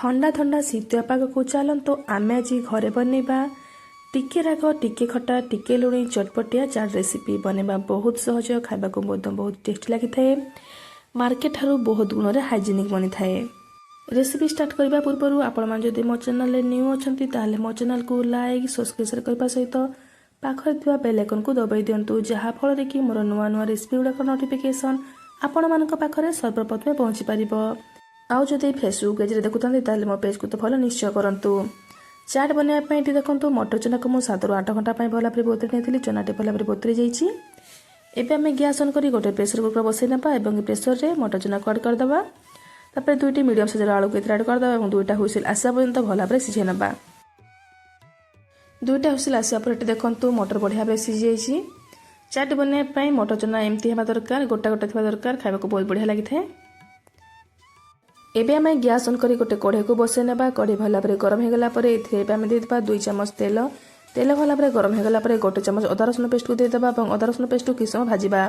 ठंडा ठंडा शीतुआ पाग को चलतु आमे आज घरे बनवा टिके राग टिके खटा टिके लुणी चटपटिया चाट रेसिपी बनवा बहुत सहज खावा को बहुत टेस्टी लगी थाए मार्केट ठारू बहुत गुण में हाइजेनिक बनी थाए। रेसिपी स्टार्ट करने पूर्व आपण जदि मो चैनल न्यू अच्छा मो चैनल को लाइक सब्सक्राइब करने सहित पाखरे थिबा बेल आइकन को दबाई दिंतु जहाँ फल कि मोर नुआ नुआ रेसिपी गुड़ाक नोटिफिकेशन आपण मानक पाखरे सर्वप्रथमे पहुँची पारिबो। आउ जदि फेसबुक पेज रे देखुतांती ताले मो पेज को तो फॉलो निश्चय करंतु। चाट बनाया पई एटी देखंतु मटर चना को मु 7 ରୁ 8 घंटा पई भला परि बोतरी नेथिली चनाटे भला परि बोतरी जाईची। एबे हमें गैस ऑन करी गोटे प्रेशर कुकर बसै नबा एवं प्रेशर रे मटर चना को ऐड कर दबा। तापर दुईटी मीडियम साइज आलू को ऐड कर दबा एवं दुईटा हुइसिल आसा पर्यंत भला परि सिझै नबा। दुईटा हुइसिल आसा पर एटी देखंतु मटर बढ़िया बे सिझि जाईची। चाट बनाया पई मटर चना एमती हेबा दरकार गोटा गोटा थिबा दरकार खाइबा को बहुत बढ़िया लागि थाए। एबे आम गैस ऑन करी गोटे कढ़ई को बसै नबा। कढ़ई भला परे गरम हो गला परे एथिरे आम देबा 2 चम्मच तेल। तेल भला परे गरम हो गला परे गोटे चम्मच अदा रसुन पेस्ट को देबा एवं अदा रसुन पेस्ट को किछ समय भाजिबा।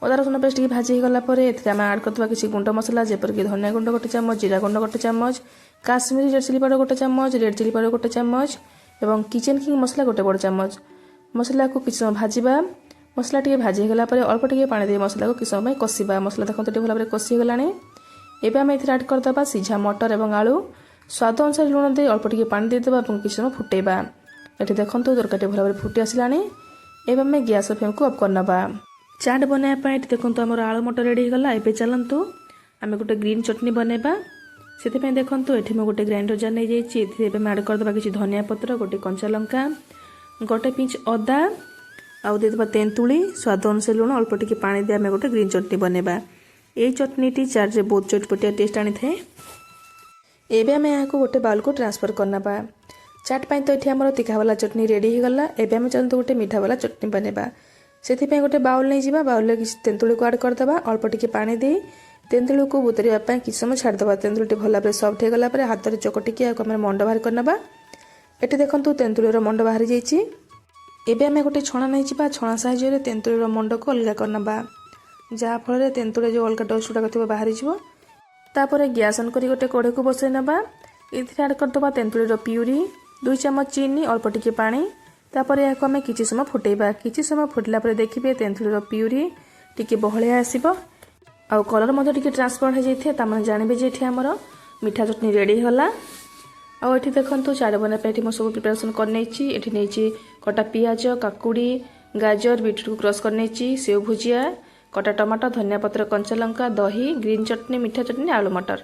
अदा रसुन पेस्ट की भाजी गला परे एथिरे आम ऐड करतबा किछि गुंड मसला जेपर कि धनिया गुंड गोटे चम्मच जीरा गुंड गोटे चम्मच काश्मीरी रेड चिली पाउडर गोटे चम्मच रेड चिली पाउडर गोटे चम्मच एवं किचन किंग मसला गोटे बड़ चम्मच। मसला को किछ समय भाजिबा। मसला टिके भाजी गला परे अल्प टिके पानी दे मसला को किछ समय कसिबा। मसला देखंतु टिके भला परे कसी गलानी। एबे आम एथिरे ऐड करदबा सिझा मटर एवं आलू स्वाद अनुसार लुण दे अल्प टिके पानी देदबा एवं किछ समय फुटेबा। एठी देखंतु तरकारी भला भाबरे फुटी आसिलानी। एबे आम गैस फ्लेम को ऑफ करनबा। चाट बनाया पई एठी देखंतु हमर आलू मटर रेडी गला। एबे चलंतु आम गोटे ग्रीन चटनी बनेबा। सेति पई देखंतु एठी म गोटे ग्राइंडर जार नै जाईची। एथि एबे ऐड करदबा किछ धनिया पत्र गोटे कंचा लंका गोटे पिंच अदा आउ देदबा तेंतुली स्वाद अनुसार लुण अल्प टिके पानी दे आम गोटे ग्रीन चटनी बनेबा। ये चटनी टी चाट रे बहुत चटपटिया टेस्ट आनी थे। एबे हम यहाँ को गोटे बाउल को ट्रांसफर करना बा। चाट पाई तो ये आमर तीखा वाला चटनी रेडी हो गला। एबे हम चलते गोटे मीठा वाला चटनी बनेबा। सेति पई गोटे बाउल नहीं जिबा। बाउल रे किछ तेंतुली को ऐड कर दबा अल्प टिके पानी दे तेंतुली को बुतरिया पई किछ समय छाड़ दबा। तेंतुली टी भला बरे सॉफ्ट हो गला परे हाथ रे चकटिके आ हमर मंड बाहर करना बा। एटी देखंतु तेंतुली रो मंड बाहर जाईची। एबे हम गोटे छणा नहीं जिबा। छणा साहाय्य रे तेंतुली रो मंड को अलगा करना बा जहाँ फल तेंतुले जो अलग डस्ट गुड़ाक बाहरी तापर गैस ऑन करी गोटे कढ़ई को बसै नबा। एथिरे ऐड करदबा तेंतुली रो प्यूरी 2 चम्मच चीनी अल्प टिके पानी। तापर याको आमे किछि समय फुटेबा। किछि समय फुटला परे देखिबे तेंतुली रो प्यूरी टिके बहलिया आसीबो आ कलर मध्ये टिके ट्रांसफर हो जाइथे। ता माने जानिबे जे एठी हमर मीठा चटनी रेडी होला। आ एठी देखंतु चाट बना पे एठी म सब प्रिपरेशन कर नैची। एठी नैची कटा पियाज काकुड़ी गाजर बीट को क्रश कर नैची सेव भुजिया कटा टमाटर धनिया पत्र कंचा लंका दही ग्रीन चटनी मीठा चटनी आलू मटर।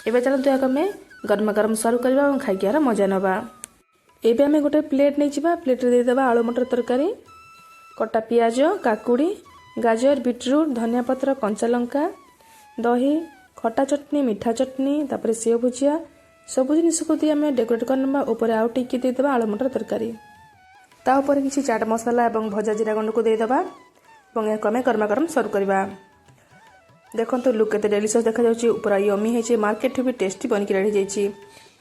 एबे चलतु याक आमे गरमा गरम सर्व करबा और खाइकियार मजा नबा। एबे आमे गोटे प्लेट नै जिबा। प्लेट रे दे देबा आलू मटर तरकारी कटा पियाज काकुड़ी गाजर बीटरूट धनिया पत्र कंचा लंका दही खटा चटनी मीठा चटनी तापर सेव भुजिया सब जिनिस को दी आमे डेकोरेट करनबा। ऊपर आउ टिके दे देबा आलू मटर तरकारी ता ऊपर किछि चाट मसाला एवं भजा जीरा गुंड को दे देबा और यहाँ आम गरमा गरम सर्व करवा। देखो लुक के डेलीशियस देखा जाउची। ऊपर यमी है मार्केट भी टेस्टी बनिक रेडी जाइए।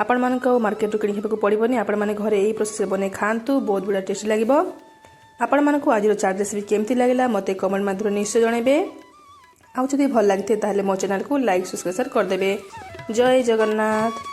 आपण मानक मार्केट रू किणी पड़ोनी। आपण मैंने घरे यही प्रोसेस बने खातु बहुत बढ़िया टेस्टी लगे। आपण मानक आज चाट रेसिपी केमती लगला मते कमेंट माध्यम निश्चय जनइबे। आउ जदि भल लगी ताले मो चैनल को लाइक सब्सक्राइब करदेबे। जय जगन्नाथ।